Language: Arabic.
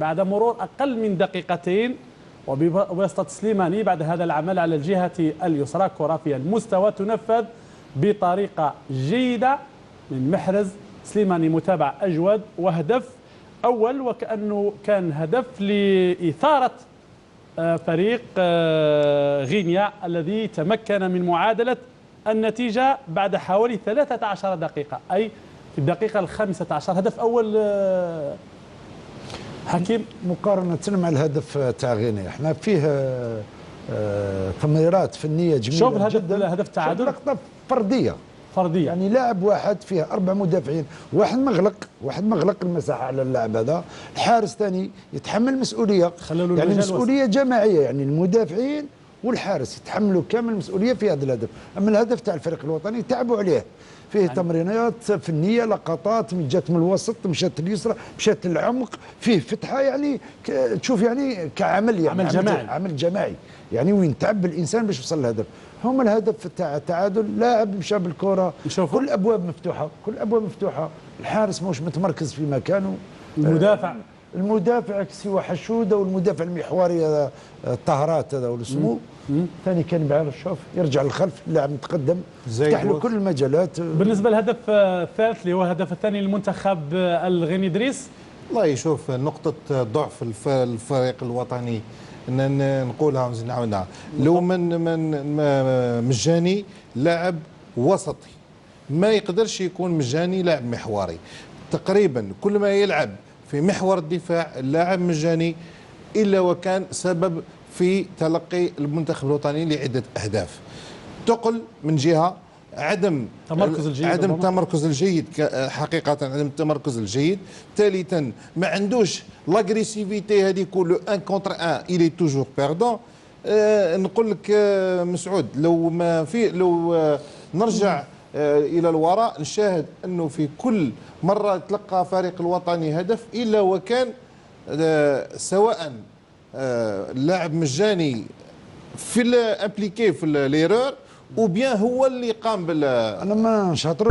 بعد مرور أقل من دقيقتين وبواسطة سليماني بعد هذا العمل على الجهة اليسرى، كرة في المستوى تنفذ بطريقة جيدة من محرز سليماني، متابع أجود وهدف أول، وكأنه كان هدف لإثارة فريق غينيا الذي تمكن من معادلة النتيجة بعد حوالي 13 دقيقة، أي في الدقيقة 15. هدف أول حكيم. مقارنة مع الهدف تاع غينيا احنا فيه تمريرات فنية جميلة. شوف الهدف جدا. الهدف التعادل لقطة فردية يعني لاعب واحد فيه 4 مدافعين، واحد مغلق المساحة على اللاعب هذا، الحارس ثاني يتحمل مسؤولية، يعني مسؤولية جماعية، يعني المدافعين والحارس يتحملوا كامل المسؤولية في هذا الهدف. أما الهدف تاع الفريق الوطني تعبوا عليه، فيه يعني تمرينات فنية، لقطات جات من الوسط مشات اليسرى مشات العمق، فيه فتحة، يعني تشوف يعني كعمل، يعني عمل جماعي يعني وين تعب الإنسان باش يوصل للهدف. هم الهدف تاع التعادل، لاعب مشى بالكرة، كل الأبواب مفتوحة، الحارس مش متمركز في مكانه، المدافع سوى حشوده، والمدافع المحوري الطهرات هذا ولا اسمه ثاني كان بعرف، شوف يرجع للخلف، اللاعب متقدم يفتح له كل المجالات. بالنسبه للهدف الثالث اللي هو الهدف الثاني للمنتخب الغيني دريس، والله يشوف نقطة ضعف الفريق الوطني نقولها ونعاودها، لو من مجاني لاعب وسطي ما يقدرش يكون مجاني لاعب محوري. تقريبا كل ما يلعب في محور الدفاع اللاعب مجاني إلا وكان سبب في تلقي المنتخب الوطني لعدة أهداف. تقل من جهة عدم التمركز الجيد حقيقة، عدم التمركز الجيد. ثالثا ما عندوش لاغريسيفيتي هذه كله، ان كونتر ان الي توجور بيردون. نقول لك مسعود، لو نرجع الى الوراء نشاهد انه في كل مره تلقى فريق الوطني هدف الا وكان سواء اللاعب مجاني في الابليكي في ليرور، او بيان هو اللي قام انا ما نشاطر